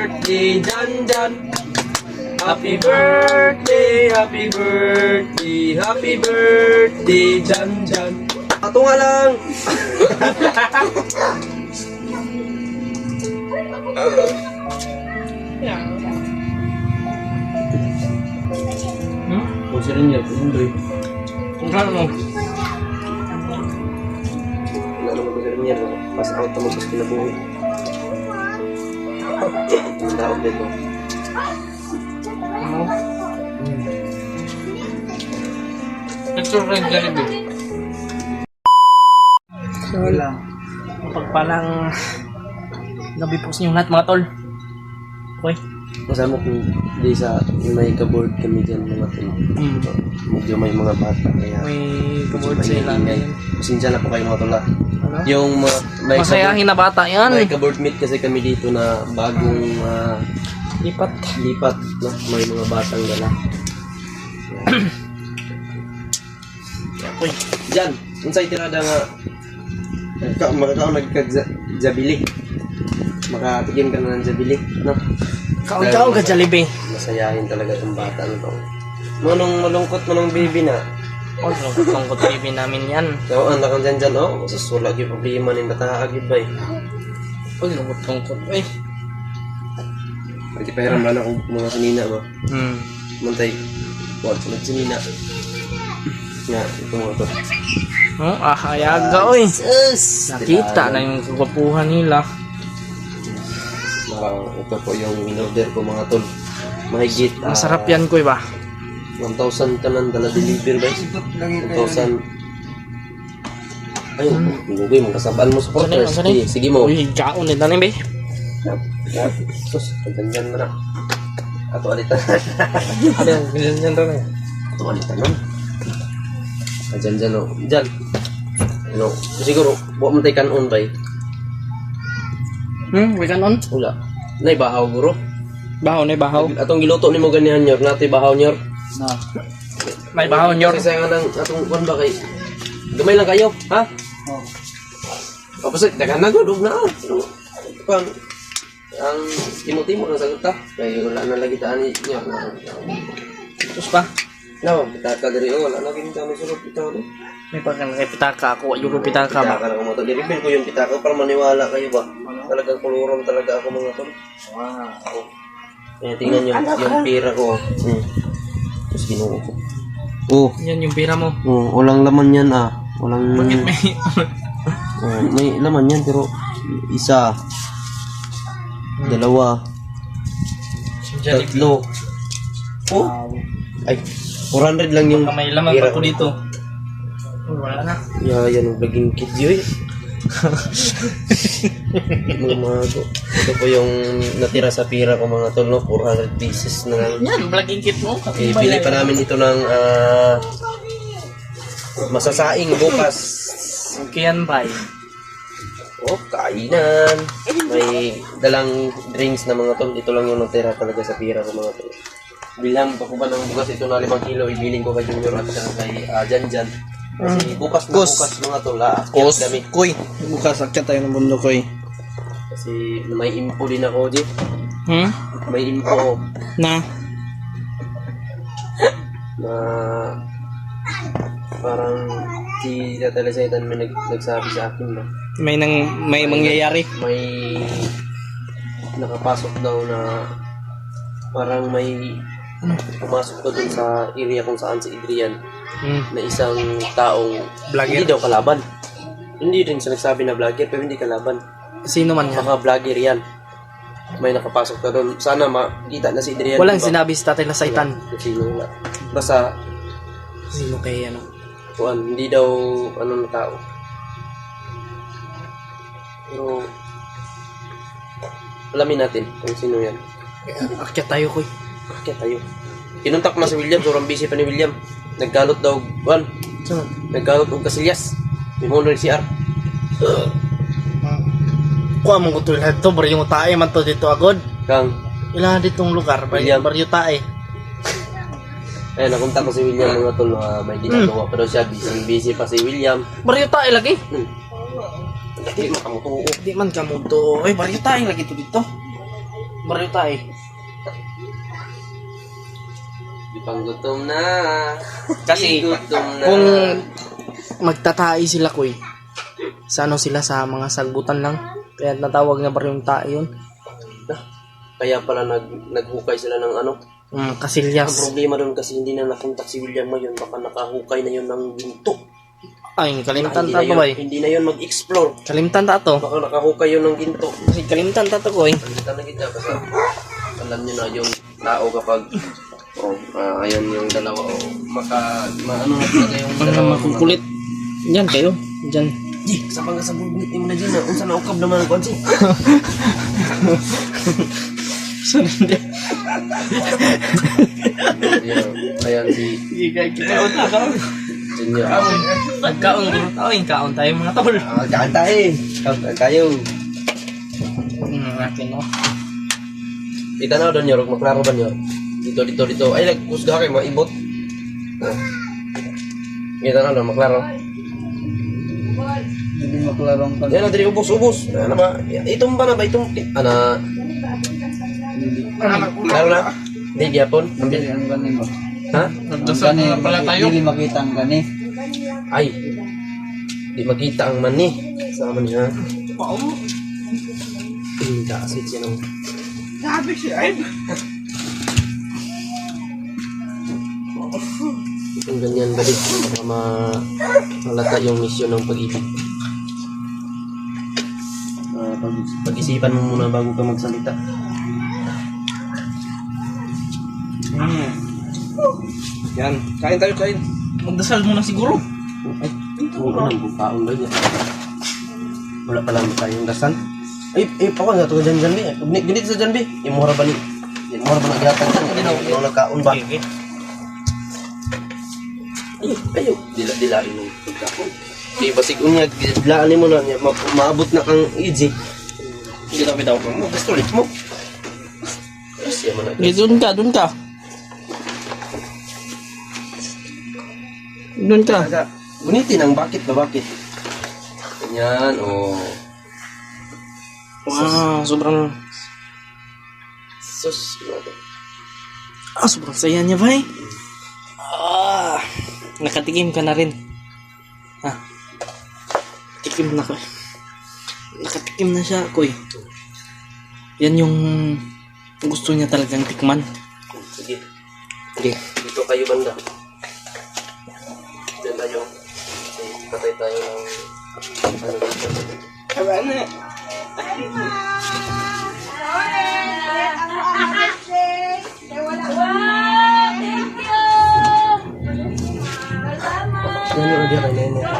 birthday, Jan Jan. Happy birthday, happy birthday, happy birthday, Jan Jan. Ato nga lang. Kung sila niya, hindi. Kung ano? Wala naman ko sila niya, pass out naman sa kinabuhi. Ang daog dito. Ano? Ito rin Jollibee. So, pagpalang gabi po sa inyong lahat mga tol. Okay. Kasama kung di sa may kaboard kami dyan mga tol. Medyo may mga bata kaya May kaboard sa ilangan. pasensya na po kayo mga tol. Ano? Yung may Masayahin na bata yan. may kaboard meet kasi kami dito na bagong Lipat. lipat no? May mga batang dala. Uy. Diyan, unsay tirada nga nagkag-jabili. Makatikim ka na ng jabili, no? Kaon-kaon ka Jollibee. Masayahin talaga itong bata na to. Manong malungkot manong baby na. Oh, lungkot baby namin yan. So, ang nakang dyan dyan, oh, masasulag yung problema ng nataagid ba eh. Uy, lungkot. Uy. Pwede pahiram lang ako mga sinina ba? Mantay, huwag sa sinina. Nga, ito mga to. Oh, ayaga oy. Yes! Nakita na yung kagwapuhan nila. Ito po yung in-order ko mga tol. Mahigit. Masarap yan ko ba? 1,000 ka nang dala deliver ba? 1,000. Ayun, hindi mo kasabaan mo sa porters. Sige mo. Uy, kaon nila ni be. Sus, ganyan na na. Ato alitan. Ano yan? Ganyan rin eh. Ato alitan nun. Dyan, o. Dyan. Ano, siguro, buwan mo tayo kanon ba eh? We can on? Wala. Nay, bahaw, guro. Bahaw na bahaw. Atong giluto ni mo ganihan, nyor. Nati bahaw, nyor. Na. May bahaw nyor. Kasi nga nang atong kuwan ba kay... Gamay lang kayo, ha? Oh. Tapos, dagan na, gudog na. Kuwan, ang timo-timo ng sagot ta. Kaya wala na lagi taan niya. Tapos pa? No, pitaka diri wala na gini kami sulod ito. May pagkakay pitaka ako. Ayoko pitaka ba? Pitaka na ko mo to. Diribil ko yung pitaka para maniwala kayo ba? Talagang kulurom talaga ako mga tol. Wow. Kaya tingnan yung pira ko. Tapos ginuo ko. Oh. Yan yung pira mo. Oh, walang laman yan ah. Walang... Bakit may... may laman yan pero isa. Dalawa. Tatlo. Oh. Wow. Ay, 400 lang yung Baka may laman pira pa ko dito. Oh, wala na. Yan ang vlogging kid yun. Mga mago. Ito po yung natira sa pira ko mga tol, no? 400 pieces na lang. Yan, vlogging kit mo. Eh, bili pa namin ito ng masasaing bukas. Okay yan, bye. Oh, kainan. May dalang drinks na mga tol. Ito lang yung natira talaga sa pira ko mga tol. Bilang pa ko ba ng bukas ito na 5 kilo, ibiling ko kay Junior at saka kay Jan. Kasi bukas na bukas mga tol, akyat kami. Kuy. Bukas, akyat tayo ng bundok, kuy. Kasi may info din ako, Jeff. May info Na? na parang si Tata Lesaitan may nagsabi sa akin na May mangyayari. may nakapasok daw na parang may pumasok daw dun sa area kung saan si Adrian na isang taong Vlogger. hindi daw kalaban. Hindi rin siya nagsabi na vlogger pero hindi kalaban. Sino man yan? Mga vlogger yan. May nakapasok na doon. Sana makita na si Adrian. Walang diba? sinabi sa Tatay Lesaitan. Sino wala. Basta Sino kay ano? kuan, hindi daw ano na tao. Pero alamin natin kung sino yan. Akyat tayo, kuy. Bakit tayo? Kinuntak na si William, sobrang busy pa ni William. Naggalot daw, kuan. Saan? Naggalot og kasilyas. May mo na CR. Kuha mong kutul ito, baryo mo tae man to dito agad. Kang, Ilan ditong lugar, William. baryo tae. ayun, nakunta ko si William mga tol, may ginagawa pa daw siya. Busy pa si William. Baryo tae lagi. Hindi makamutuo. Di man ka mo to. Ay, baryo tae lagi to dito. baryo tayo. Di pang gutom na. Kasi, Di gutom na. Kung magtatay sila ko sa ano sila sa mga sagbutan lang. Kaya natawag na baryong tae yun. Kaya pala naghukay sila ng ano. Ang Kasilyas. problema doon kasi hindi na nakontak si William ngayon. Baka nakahukay na yun ng ginto. Ay, kalimtan Hindi ta na to yun- bay. Hindi na yun mag-explore. Kalimtan ta to. Baka nakahukay yun ng ginto. Kasi kalimtan ta to ko Palitan na kita kasi alam niyo na yung tao kapag ayan yung dalawa maano na talaga yung Ang dalawa makukulit. Diyan kayo. Diyan. Di, sa pang sa bulbit mo na dyan na unsa na ukab naman ang konsi. Saan hindi? Ayan si Kaon na ka. Junior. Kaon bro. Kaon tayo mga tol. Kanta eh. Kayo. Akin no. Kita na doon yorok, maklaro ba niyo? Dito. Ay, nagpusga kayo, maibot. Kita na doon, maklaro. Hindi maklarong pag Yan na, dali, ubos. Ano ba? Itong ba na ba? Itong, klaro na? Hindi, gyapon. hindi ang gani mo. Ha? Ang gani, hindi makita ang gani. Ay, di makita ang mani. Sama niya. Pinta kasi siya ng... Sabi siya ay. Kung ganyan balik, baka malata yung misyon ng pag-ibig. Pag-isipan mo muna bago ka magsalita. Yan. Kain tayo, kain. Magdasal muna siguro. Ay, oo na, bukaon ba yan? Wala pa lang tayong dasal. Ay, pakuha nga ito ka dyan, Bi. Ganit sa dyan, Bi. Imura ba ni? Imura ba nag-iatag dyan? Yung nagkaon ba? Ayaw. Dila-dilain yung pagkaon. Kaya basig unya, dilaan mo na niya. Maabot na kang easy. Hindi na bitaw ka mo. Gusto ulit mo. Yes, yaman na. Doon ka. Doon ka. Gunitin ang bakit ba bakit? Ganyan, Wow, sobrang sus, grabe. sobrang saya niya, bay. Nakatikim ka na rin. Tikim na ko. Nakatikim na siya, koy. Yan yung gusto niya talagang tikman. Sige, Okay. dito kayo banda. Diyan tayo. Kasi patay tayo ng ano dito. Ano ang diyan kayo na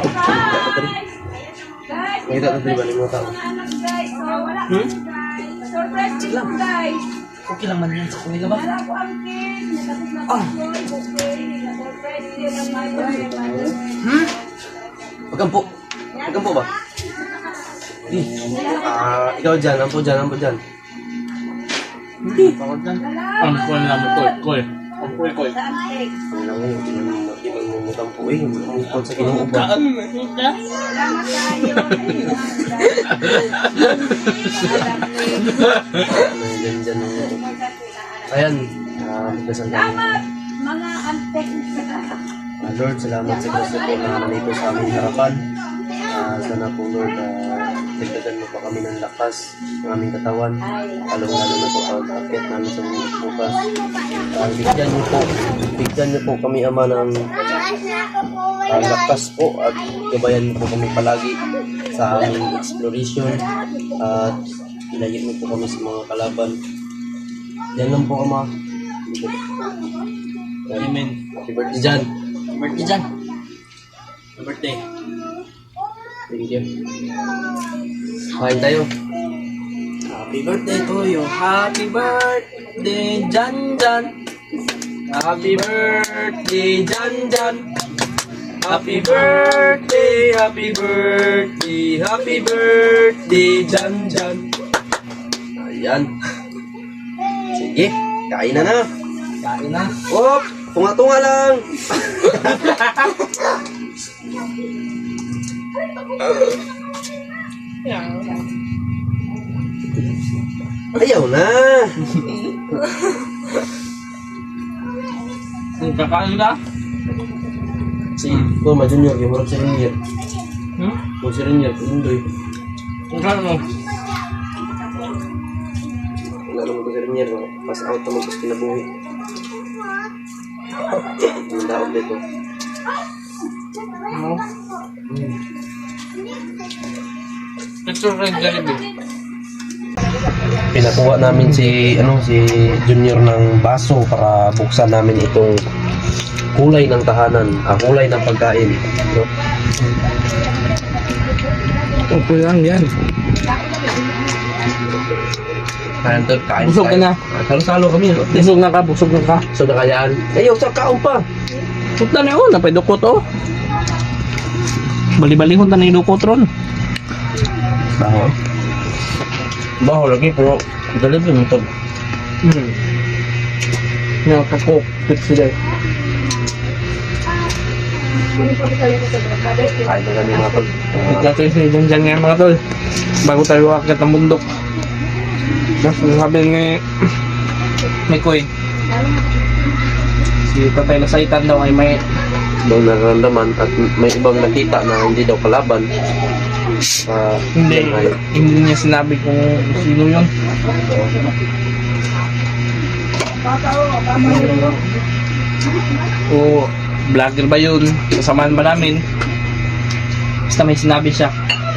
Nakita ko ba ni mga tao? Surprise lang, guys. Okay lang man yan sa kanila ba? Wala ko ang cake. Surprise din ang mother. Pagkampo ba? Di. Ikaw dyan, ampo dyan. Pagod lang. Koy lang mo, koy. Koy. Saan cake? Ang lang yun, ibang mumutampo eh. Ang sa kinuuban. Salamat tayo. Dyan. Ayan, magdasal tayo. Salamat, mga antek. Lord, salamat sa gusto po na nandito sa aming harapan. Sana po Lord, dagdagan mo pa kami ng lakas ng aming katawan. Lalong-lalo na sa pag-akit namin sa mga bukas. Bigyan niyo po kami Ama ng lakas po at gabayan niyo po kami palagi sa aming exploration at ilayin mo po kami sa mga kalaban. Yan lang po Ama. Amen. Happy birthday Jan. Birthday dyan. Birthday. Thank you. Kain tayo. Happy birthday to you. Happy birthday, Jan. Happy birthday, Jan. Happy birthday, Jan. Ayan. Sige, kain na. Kain na. Oh, tunga-tunga lang. Ayaw na. Kakain ka? Si Toma Junior, yung murag si Renier. Hmm? Kung si Renier, Indoy. Kakain mo. Wala naman ko si Renier, pass out naman ko sa kinabuhi. Yung daog dito. Ano? Ito red Jollibee. Pinakuha namin si Junior ng baso para buksan namin itong kulay ng tahanan, kulay ng pagkain. No? Okay lang yan. Kain to, kain. Busog ka na. Salo-salo kami. Busog na ka, busog na ka. So na kayaan. Ayaw, sa kaon pa. Punta na yun, napay dukot oh. Bali-bali hunta na yung dukot ron. Baho. Baho lagi, pero dalibre mo ito. Nakakakok, fit sila. Kain na kami mga tol. Natin si Janjan ngayon mga tol. Bago tayo akit ng bundok. Mas sabi ni Kuy. Si Tatay Lasaitan daw ay may Daw nararamdaman at may ibang nakita na hindi daw kalaban. hindi niya sinabi kung sino yun. O vlogger ba yun? Kasamahan ba namin? Basta may sinabi siya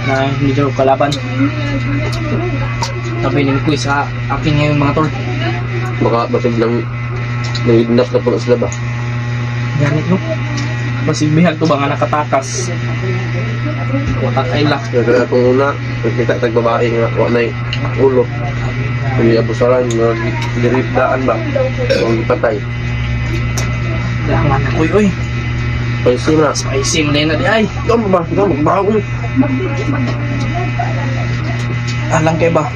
na hindi daw kalaban. Sabi ni Kuy sa akin ngayon mga tol. Baka basig lang nahidnap na po sila ba? Ganit no? Masigbihan to ba nga nakatakas? Watakay lang. Kaya kung una, nakita tag babae nga, wala ulo. Hindi abusaran, diripdaan ba? Kung patay. Kailangan na uy. Paisi na. Spicy mo na yun na di ay. Ikaw ba? Ikaw magbago mo. Alang kay ba?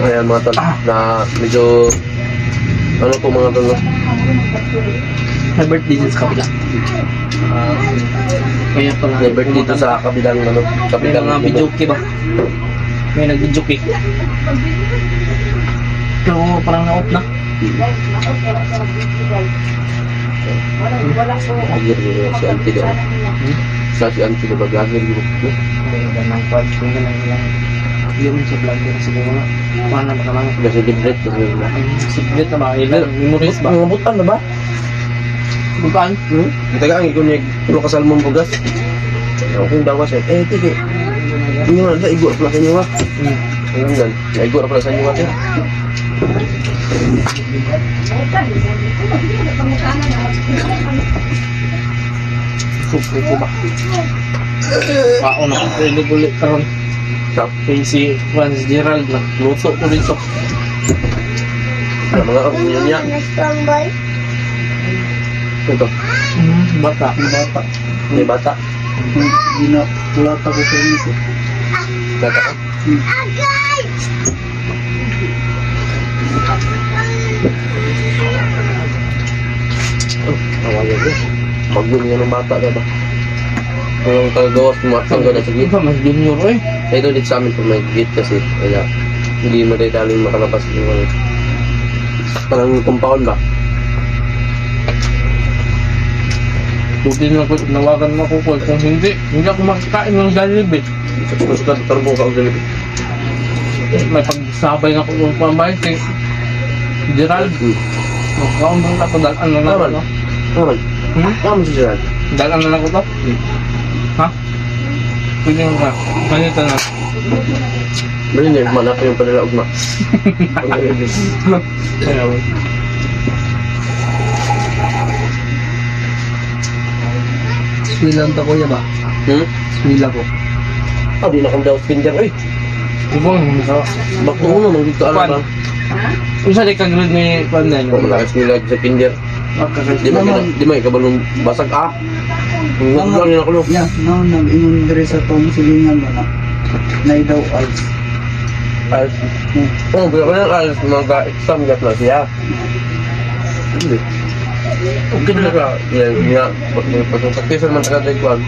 Ayan mga tol, na medyo ano po mga tol, no? May birthday din sa kabila. Kaya pala. May birthday dito sa kabilang ano, May kabilang mga videoke ba? May nag-videoke. Pero parang na-off na. Agir yun si Auntie doon. Sa si Auntie na mag-agir yun. May iba ng quads kung ganun lang. Yun sa vlogger siguro nga. Paano ba naman? Kasi libret na yun. Secret na ba? Ilan? Memories ba? Nangabutan na ba? Bukaan? Taga ang ikunig, tulo kasal mong bugas. Kung dawas eh, tige. Inyo na, naigo na pala sa inyo ha. Ayun gan, naigo na pala sa inyo ha. Sukri ko ba? Paano na ako ulit karon. Kay si Franz Gerald nagluto ko dito. Mga opinion niya. Ito, Bata. may bata. Hindi na wala pa ko sa inis eh. Bata ka. Awayan mo. Magdun yan ng bata na ba? Kung tagagawas, tumatang na sa gate. Iba mas junior eh. Ito dito sa amin pag may gate kasi. Kaya hindi madadaling makalabas yung ano. Parang compound ba? Buti na ko, nawagan mo ko kung hindi ako makakain ng Jollibee. Tapos ka, tarbo ka ang galibig. May pagsabay na ko kung pambay kay Gerald. Makaon bang ako dalan na lang no? Naman. Naman si Gerald. Dalan na lang ko to? Ha? Pwede mo ka. Ganito na. Bali niya, manap yung panilaog na. Kaya mo. Swilang ta kuya ba? Swila ko. Ah, di na kong daw spinner. Ay, Ibang sa bakto mo naman dito alam ba? kung saan ikagrad ni Kwan na Kung yun? malakas nila sa spinner. Di mo ikabalong basag Kung lang yun ako no. Yeah, no, nag-ingon diri sa tong silingan ba na. Nay daw ice. Ayos. Oh, pero kaya ayos mag-exam gat na siya. Hindi. Okay na ka. Yan, nga. Pag-practice naman sa kagay kwan.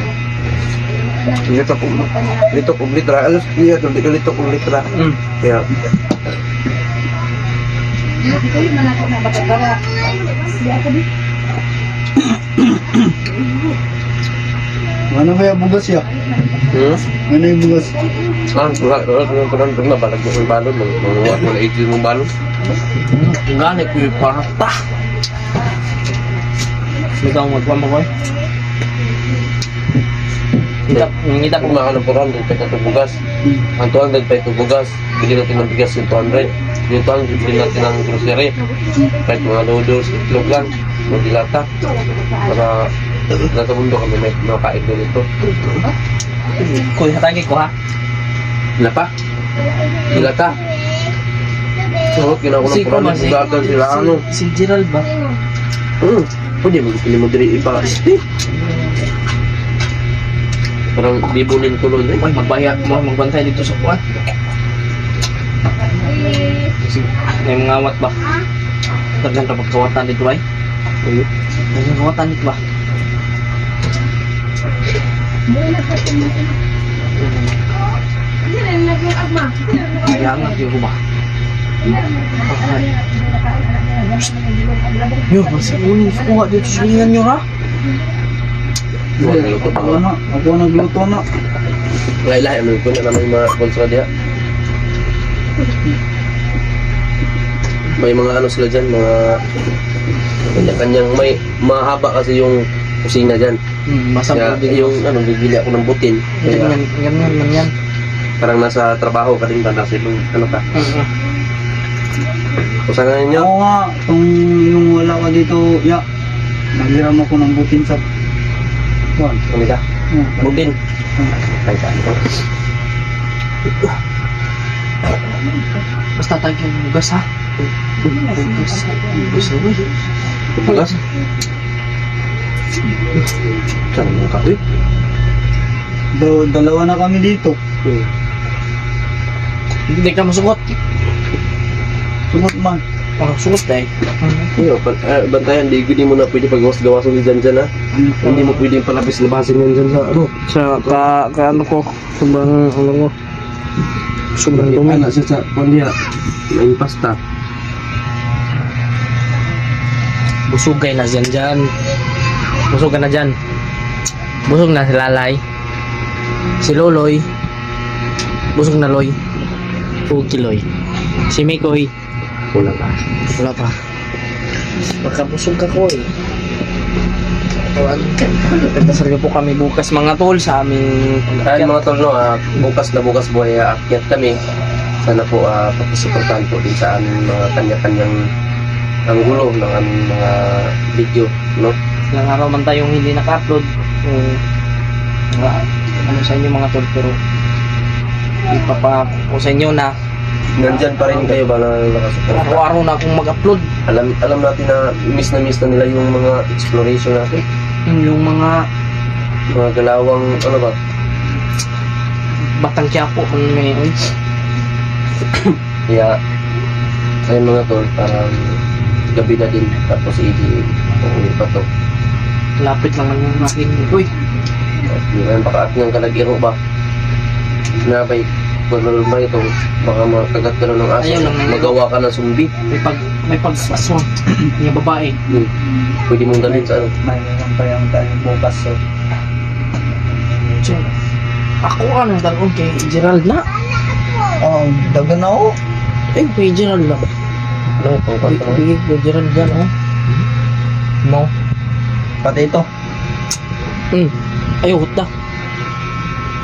Litok kong litra. Alas niya, hindi ka litok kong litra. Kaya, Ano ba yung bugas ya? Ano yung bugas? wala balag mo yung balon. Wala ikli mong balon. Ang gani ko yung parata. Ikaw magpapang ko eh. Ngita ko Kung mga 400 pa ito bugas. Ang 200 pa ito bugas. Bili natin ng bigas yung 200. Yung 200, bili natin ng grocery. Kahit mga noodles, itlog lang. Mga dilata. Para nasa mundo kami may makain doon ito. Kuy, hatagi ko ha. Wala pa? Dilata. So, kinakuha ng puranin. Bugagan sila ano. Si Gerald ba? Pwede magpili mo diri iba. Parang bibunin ko nun eh. Uy, magbantay dito sa kuwan. Kasi may mga awat ba? Talagang kapag kawatan dito ay. Talagang kawatan dito ba? Kaya nga, di ko ba? Yun, masih uling kuha dito sa lingan nyo ha? Ako nagluto na. Lahi-lahi, ano ko na naman yung mga kontra diya. May mga ano sila dyan, mga kanya-kanyang may mahaba kasi yung kusina dyan. Masama Kaya din yung ano, bibili ako ng butin. Kaya Ganyan. parang nasa trabaho ka din ba? Nasa ibang ano ka? Kusangan ninyo? Ako nga, yung wala ka dito, ya. Naghiram ako ng butin sa... Kuwan. Ano ka? Butin. Ay, saan ko? Basta tayo yung bugas ha? Bugas uy. Bukas? Saan mo ka? Uy? Dalawa na kami dito. Hindi ka masugot. Sunod man. Sugot eh. Iyo, bantayan, di mo na pwede pagawas-gawasan dyan ha? Hindi mo pwede palabis-labasin yan dyan sa ano? Sa ano ko, sobrang ano ko. Sobrang dumi. Ano siya sa pandiya? Main pasta. Busugay na dyan. Busog na dyan. Busog na si Lalay. Si Loloy. Busog na Loy. Kiloy. Si Mikoy. Wala pa. Wala pa. Magkabusog ako eh. Nagdasal po kami bukas mga tol sa aming Ayun mga tol, no, bukas na bukas po ay aakyat kami. Sana po pakisuportahan po din sa aming mga kanya-kanyang anggulo ng aming mga video, no? ilang araw man tayong hindi naka-upload. Ano sa inyo mga tol, pero ipapako sa inyo na Nandyan pa rin kayo ba na nakasuporta? araw-araw na akong mag-upload. Alam natin na miss na nila yung mga exploration natin. Yung mga Galawang, ano ba? Batang Quiapo kung ngayon. Kaya, ayun mga tol, parang gabi na din. Tapos uuwi pa to. Lapit lang ang aking uy. Ngayon, baka at ng kalagiro ba? Nabay, kung ba ito, baka makagat ka na ng aso. Ayaw lang. Magawa ka ng sumbi. May pag-aswang niya babae. Pwede mong dalhin sa ano. Mayroon pa yung tayo bukas. So. So, ako anong dalawang kay Gerald na. Oh, dagan na ako. Eh, kay Gerald na. Ano, pang Bigay kay Gerald yan, oh. Mo. Pati ito. Ayaw, hutda.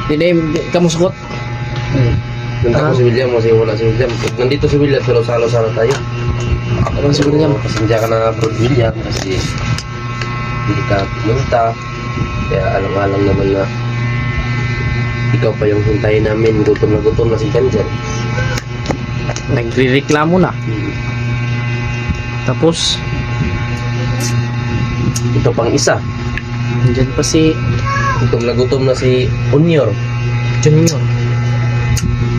Hindi, kamu sugot. Nandito ko si William kasi wala si William. Pag nandito si William, salo-salo sana tayo. Ano si William? Pasensya ka na bro William kasi hindi ka pumunta. Kaya alam-alam naman na ikaw pa yung hintayin namin. Gutom na si Kanjan. Nagre-reklamo na. Tapos, Ito pang isa. andyan pa si Gutom na si Unyor. Junior.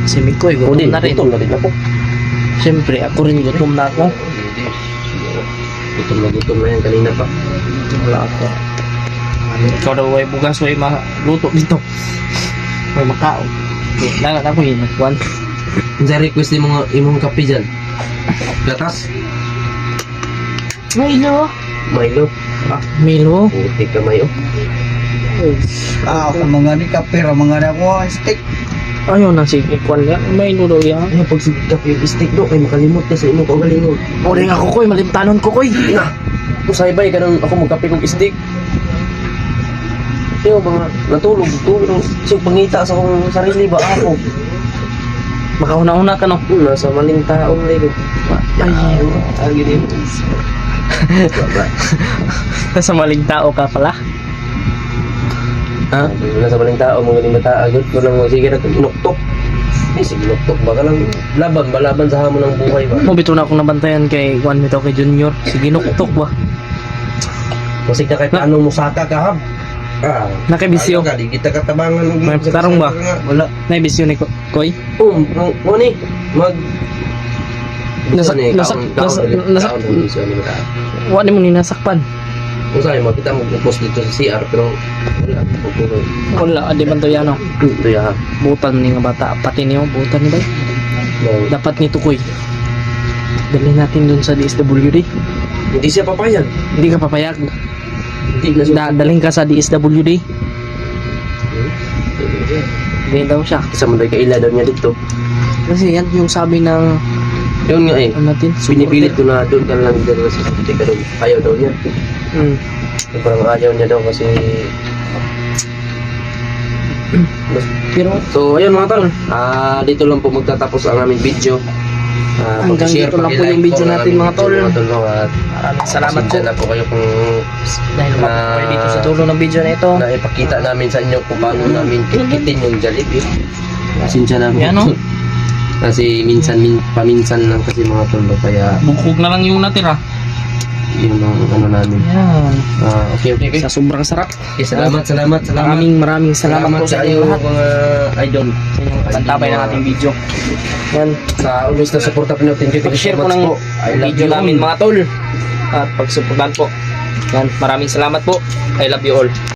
Si Mikoy, gutom na rin. Gutom na rin ako. Siyempre, ako rin gutom na ako. Gutom na yan kanina pa. Wala ako. Ikaw daw ay bugas ay maluto dito. May makao. Lalat ako yun. Nagkuhan. Sa request mo imong kape dyan. Gatas? Milo. Milo. Milo. Puti ka mayo. Ako mga ni kapira, mga ni ako stick. Ayaw na sige. Kuhan nga. Milo daw yan. Ay, pag sigap yung stick do, kay makalimot ka sa imong kaugalingon. O rin ako koy. Malimtanon ko koy. Na, usay bay ka nang ako magkape kong stick. Yo, mga natulog to, pero siyang pangita sa akong sarili ba ako? Makauna-una ka no. Nasa maling taong lego. Ay. Agi din. Nasa maling tao ka pala. Ha? Nasa maling tao, mga galing bata, agad ko lang sige na nuktok. Eh, sige nuktok ba ka lang balaban sa hamon ng buhay ba? Mo bito na akong nabantayan kay Juan Mito kay Junior. Sige nuktok ba? Kasi ka kahit anong musaka ka hab. Ah, Nakabisyo. ayaw ka, di kita katabangan ng May tarong ba? Wala. Naibisyo ni Koy. Mo ni mag Nasa- nasa- Wa ni mo ni nasakpan. Usay mo kita mag-post dito sa CR pero wala pagkuloy. Wala adi man to yan no. Ito ya. Butan ni nga bata. Pati niyo butan ni bay. No. Dapat ni Tukoy. Dalhin natin dun sa DSWD. Hindi siya papayag. Hindi ka papayag. Hindi na siya. Dalhin ka sa DSWD. Hindi daw siya. Isa mo daw kaila daw niya dito. Kasi yan yung sabi ng Yun nga eh. ano natin. Pinipilit ko na doon ka lang dito sa hindi ka daw. Ayaw daw niya. Mm. Parang ayaw niya daw kasi Pero so ayun mga tol, dito lang po magtatapos ang aming video. Hanggang dito lang po yung video natin, mga tol. At maraming salamat po. pasensya na po kayo kung Dahil lumapit kayo dito sa dulo ng video na ito. naipakita namin sa inyo kung paano namin kikitin yung Jollibee. Pasensya na po. Yan, no? Kasi paminsan lang kasi mga tol, kaya Bukog na lang yung natira. yun ang ano namin. Yan. Okay. Sa sobrang sarap. Okay, salamat. Maraming salamat po sa kayo inyo lahat. mga idol. Sa inyong pantabay ng ating video. Yan. Sa always na suporta po natin. Pag-share po ng video namin mga tol. At pag-supportan po. Yan. Maraming salamat po. I love you all.